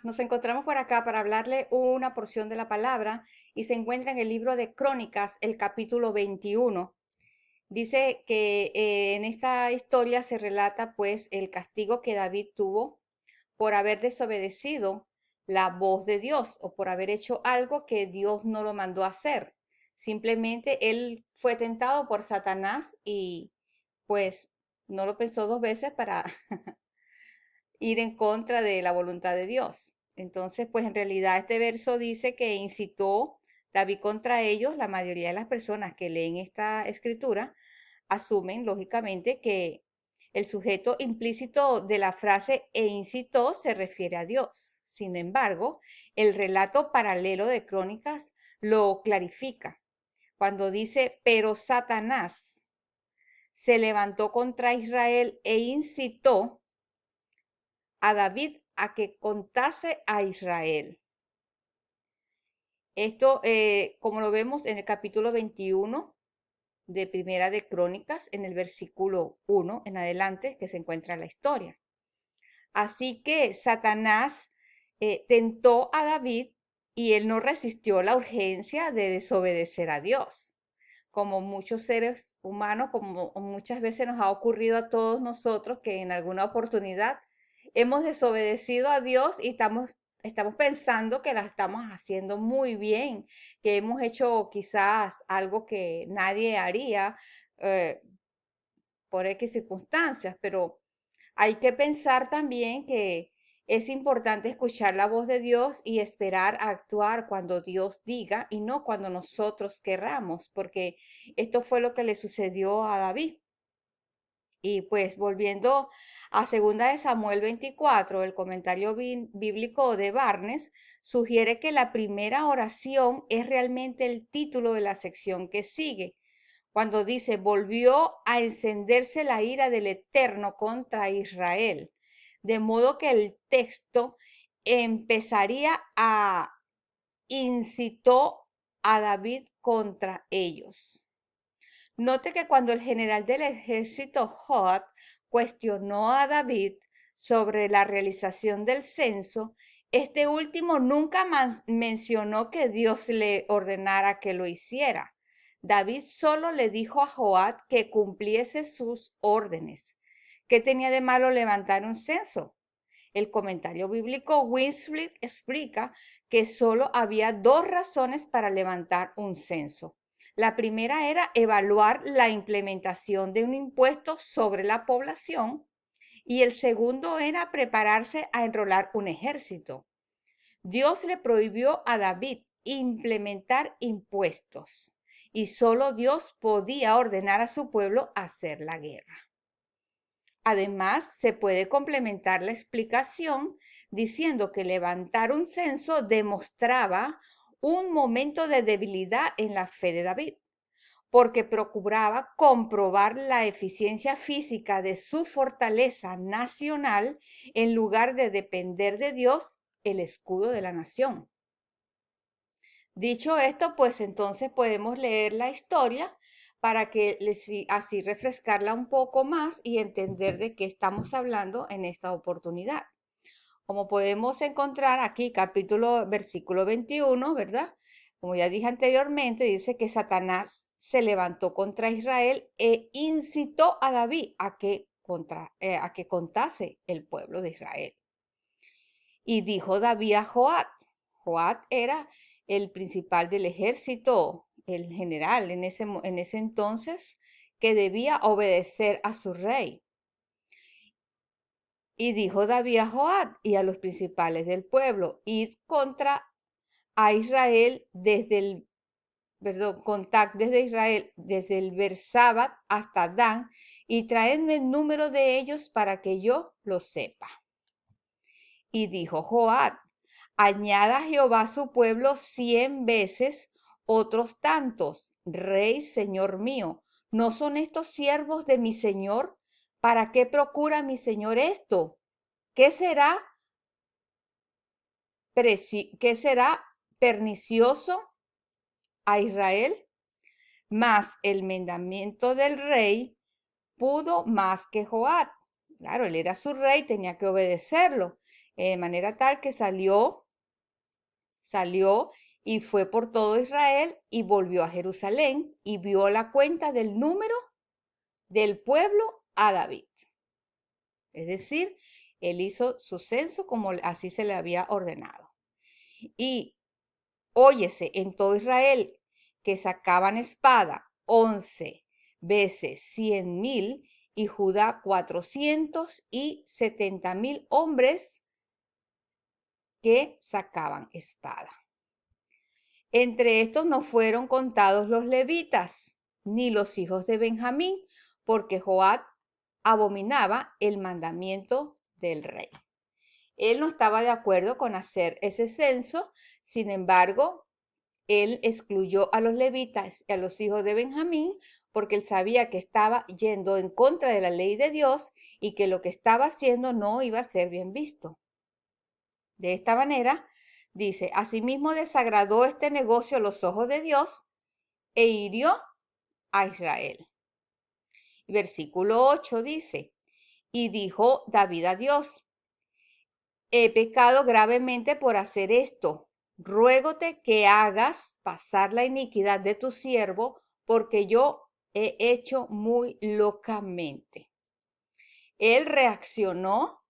nos encontramos por acá para hablarle una porción de la palabra y se encuentra en el libro de Crónicas, el capítulo 21. Dice que en esta historia se relata pues el castigo que David tuvo por haber desobedecido la voz de Dios o por haber hecho algo que Dios no lo mandó a hacer. Simplemente él fue tentado por Satanás y pues no lo pensó dos veces para ir en contra de la voluntad de Dios. Entonces, pues en realidad este verso dice que incitó David contra ellos. La mayoría de las personas que leen esta escritura asumen lógicamente que el sujeto implícito de la frase e incitó se refiere a Dios. Sin embargo, el relato paralelo de Crónicas lo clarifica cuando dice, pero Satanás se levantó contra Israel e incitó a David a que contase a Israel. Esto, como lo vemos en el capítulo 21 de Primera de Crónicas, en el versículo 1 en adelante, que se encuentra la historia. Así que Satanás tentó a David y él no resistió la urgencia de desobedecer a Dios. Como muchos seres humanos, como muchas veces nos ha ocurrido a todos nosotros que en alguna oportunidad hemos desobedecido a Dios y estamos pensando que la estamos haciendo muy bien, que hemos hecho quizás algo que nadie haría eh, por X circunstancias, pero hay que pensar también que es importante escuchar la voz de Dios y esperar a actuar cuando Dios diga y no cuando nosotros querramos, porque esto fue lo que le sucedió a David. Y pues volviendo a segunda de Samuel 24, el comentario bíblico de Barnes sugiere que la primera oración es realmente el título de la sección que sigue, cuando dice, volvió a encenderse la ira del Eterno contra Israel, de modo que el texto empezaría a incitó a David contra ellos. Note que cuando el general del ejército Joab cuestionó a David sobre la realización del censo, este último nunca más mencionó que Dios le ordenara que lo hiciera. David solo le dijo a Joab que cumpliese sus órdenes. ¿Qué tenía de malo levantar un censo? El comentario bíblico Winsley explica que solo había dos razones para levantar un censo. La primera era evaluar la implementación de un impuesto sobre la población y el segundo era prepararse a enrolar un ejército. Dios le prohibió a David implementar impuestos y solo Dios podía ordenar a su pueblo hacer la guerra. Además, se puede complementar la explicación diciendo que levantar un censo demostraba un momento de debilidad en la fe de David, porque procuraba comprobar la eficiencia física de su fortaleza nacional en lugar de depender de Dios, el escudo de la nación. Dicho esto, pues entonces podemos leer la historia para que así refrescarla un poco más y entender de qué estamos hablando en esta oportunidad. Como podemos encontrar aquí, versículo 21, ¿verdad? Como ya dije anteriormente, dice que Satanás se levantó contra Israel e incitó a David a que contase el pueblo de Israel. Y dijo David a Joab. Joab era el principal del ejército, el general en ese entonces, que debía obedecer a su rey. Y dijo David a Joab y a los principales del pueblo, id contra a Israel desde Israel, desde el Bersabat hasta Dan, y traedme el número de ellos para que yo lo sepa. Y dijo Joab, añada Jehová a su pueblo 100 veces otros tantos, Rey, Señor mío. ¿No son estos siervos de mi Señor? ¿Para qué procura mi Señor esto? ¿Qué será, qué será pernicioso a Israel? Mas el mandamiento del rey pudo más que Joab. Claro, él era su rey, tenía que obedecerlo. De manera tal que salió y fue por todo Israel y volvió a Jerusalén y vio la cuenta del número del pueblo a David. Es decir, él hizo su censo como así se le había ordenado. Y óyese en todo Israel que sacaban espada 11 veces 100,000 y Judá 470,000 hombres que sacaban espada. Entre estos no fueron contados los levitas, ni los hijos de Benjamín, porque Joab abominaba el mandamiento del rey. Él no estaba de acuerdo con hacer ese censo, sin embargo, él excluyó a los levitas y a los hijos de Benjamín porque él sabía que estaba yendo en contra de la ley de Dios y que lo que estaba haciendo no iba a ser bien visto. De esta manera, dice, asimismo desagradó este negocio a los ojos de Dios e hirió a Israel. Versículo 8 dice, y dijo David a Dios, he pecado gravemente por hacer esto. Ruégote que hagas pasar la iniquidad de tu siervo, porque yo he hecho muy locamente. Él reaccionó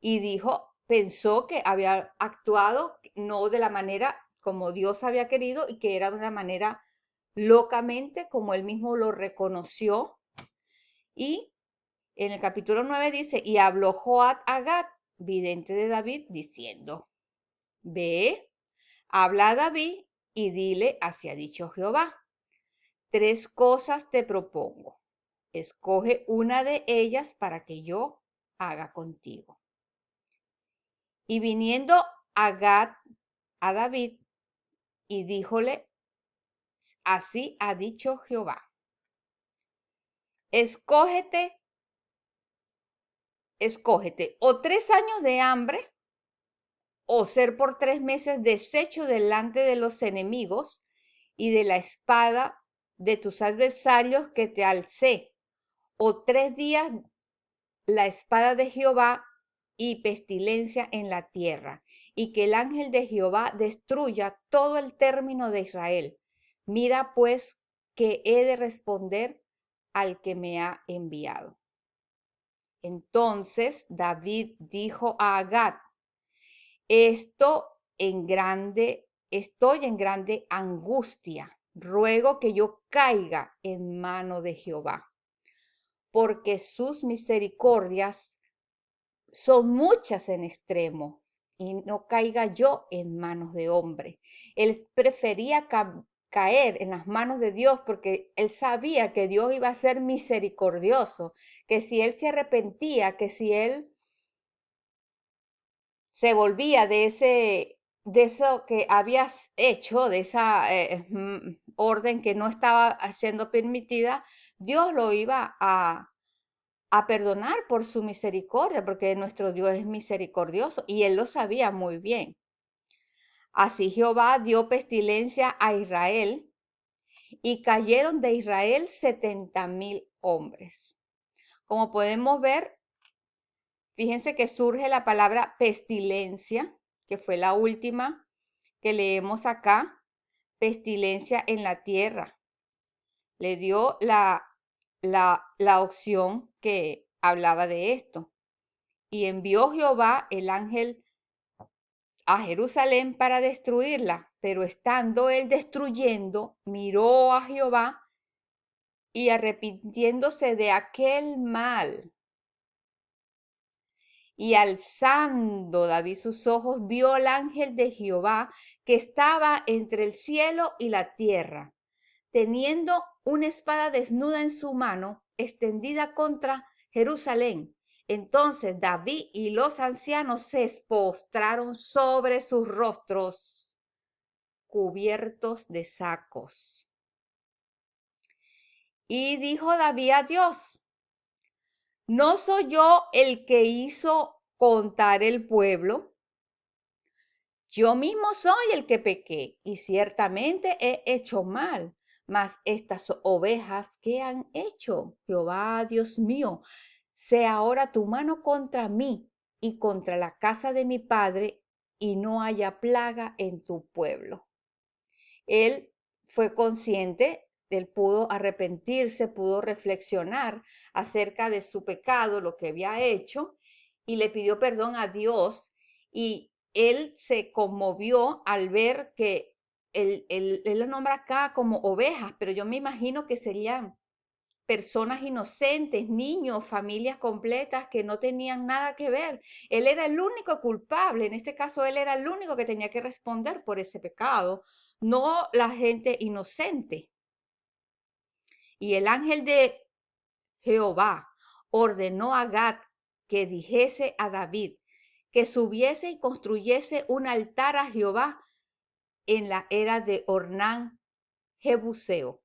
y dijo, pensó que había actuado no de la manera como Dios había querido y que era de una manera locamente, como él mismo lo reconoció. Y en el capítulo 9 dice, y habló Joab a Gad, vidente de David, diciendo, ve, habla a David y dile, así ha dicho Jehová, 3 cosas te propongo. Escoge una de ellas para que yo haga contigo. Y viniendo a Gad, a David, y díjole, así ha dicho Jehová, escógete o 3 años de hambre, o ser por 3 meses deshecho delante de los enemigos y de la espada de tus adversarios que te alcé, o 3 días la espada de Jehová y pestilencia en la tierra, y que el ángel de Jehová destruya todo el término de Israel. Mira pues que he de responder al que me ha enviado. Entonces David dijo a Gad, estoy en grande angustia. Ruego que yo caiga en mano de Jehová, porque sus misericordias son muchas en extremo, y no caiga yo en manos de hombre. Él prefería caer en las manos de Dios porque él sabía que Dios iba a ser misericordioso, que si él se arrepentía, que si él se volvía de eso que habías hecho, de esa orden que no estaba siendo permitida, Dios lo iba a perdonar por su misericordia, porque nuestro Dios es misericordioso y él lo sabía muy bien. Así Jehová dio pestilencia a Israel y cayeron de Israel 70,000 hombres. Como podemos ver, fíjense que surge la palabra pestilencia, que fue la última que leemos acá, pestilencia en la tierra. Le dio la opción que hablaba de esto. Y envió Jehová el ángel a Jerusalén para destruirla, pero estando él destruyendo, miró a Jehová y arrepintiéndose de aquel mal. Y alzando David sus ojos, vio al ángel de Jehová que estaba entre el cielo y la tierra, teniendo una espada desnuda en su mano, extendida contra Jerusalén. Entonces David y los ancianos se postraron sobre sus rostros, cubiertos de sacos. Y dijo David a Dios, ¿no soy yo el que hizo contar el pueblo? Yo mismo soy el que pequé y ciertamente he hecho mal. Mas estas ovejas, ¿qué han hecho? Jehová, Dios mío, sea ahora tu mano contra mí y contra la casa de mi padre, y no haya plaga en tu pueblo. Él fue consciente, él pudo arrepentirse, pudo reflexionar acerca de su pecado, lo que había hecho, y le pidió perdón a Dios. Y él se conmovió al ver que él lo nombra acá como ovejas, pero yo me imagino que serían personas inocentes, niños, familias completas que no tenían nada que ver. Él era el único culpable, en este caso él era el único que tenía que responder por ese pecado, no la gente inocente. Y el ángel de Jehová ordenó a Gad que dijese a David que subiese y construyese un altar a Jehová en la era de Ornán Jebuseo.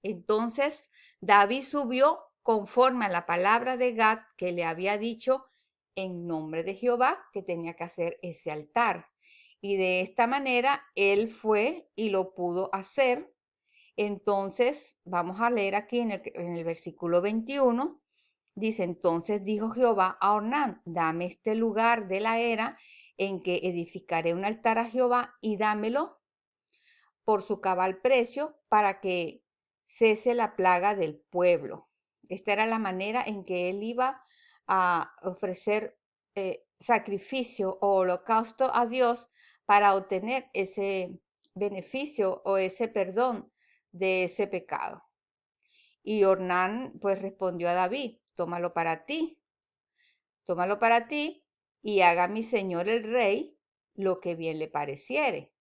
Entonces David subió conforme a la palabra de Gad que le había dicho en nombre de Jehová que tenía que hacer ese altar. Y de esta manera él fue y lo pudo hacer. Entonces vamos a leer aquí en el versículo 21. Dice, entonces dijo Jehová a Ornán, dame este lugar de la era en que edificaré un altar a Jehová y dámelo por su cabal precio para que cese la plaga del pueblo. Esta era la manera en que él iba a ofrecer sacrificio o holocausto a Dios para obtener ese beneficio o ese perdón de ese pecado. Y Ornán pues respondió a David, tómalo para ti y haga mi señor el rey lo que bien le pareciere.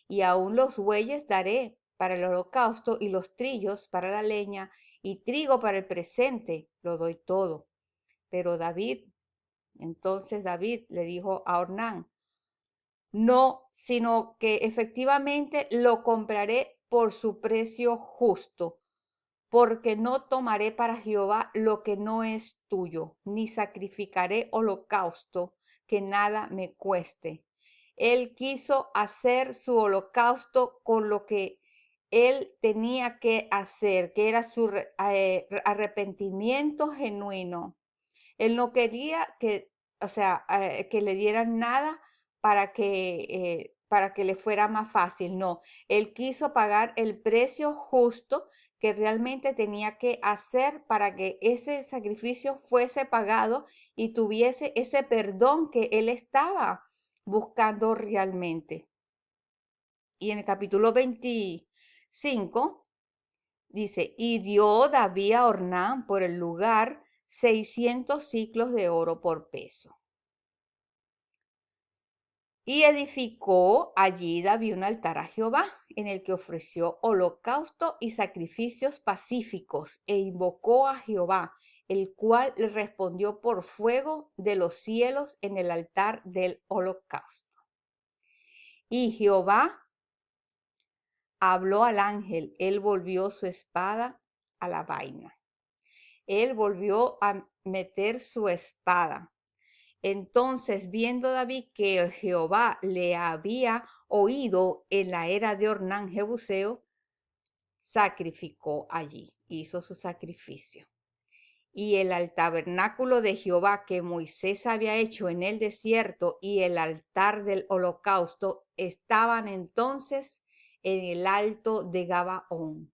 Y aún los bueyes daré para el holocausto y los trillos para la leña y trigo para el presente, lo doy todo. Pero entonces David le dijo a Ornán, no, sino que efectivamente lo compraré por su precio justo, porque no tomaré para Jehová lo que no es tuyo, ni sacrificaré holocausto que nada me cueste. Él quiso hacer su holocausto con lo que él tenía que hacer, que era su arrepentimiento genuino. Él no quería que, o sea, que le dieran nada para que le fuera más fácil. No, él quiso pagar el precio justo que realmente tenía que hacer para que ese sacrificio fuese pagado y tuviese ese perdón que él estaba buscando realmente. Y en el capítulo 25 dice, y dio David a Ornán por el lugar 600 siclos de oro por peso. Y edificó allí David un altar a Jehová, en el que ofreció holocausto y sacrificios pacíficos, e invocó a Jehová, el cual le respondió por fuego de los cielos en el altar del holocausto. Y Jehová habló al ángel, él volvió su espada a la vaina. Él volvió a meter su espada. Entonces, viendo David que Jehová le había oído en la era de Ornán Jebuseo, sacrificó allí, hizo su sacrificio. Y el tabernáculo de Jehová que Moisés había hecho en el desierto y el altar del holocausto estaban entonces en el alto de Gabaón.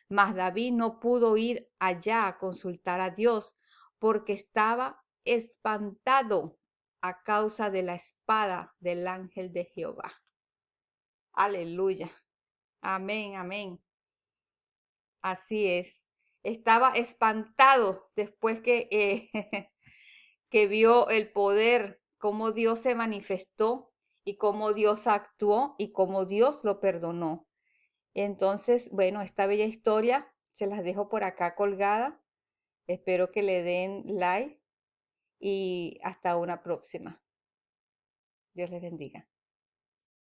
Mas David no pudo ir allá a consultar a Dios porque estaba espantado a causa de la espada del ángel de Jehová. Aleluya. Amén, amén. Así es. Estaba espantado después que vio el poder, cómo Dios se manifestó y cómo Dios actuó y cómo Dios lo perdonó. Entonces, bueno, esta bella historia se las dejo por acá colgada. Espero que le den like y hasta una próxima. Dios les bendiga.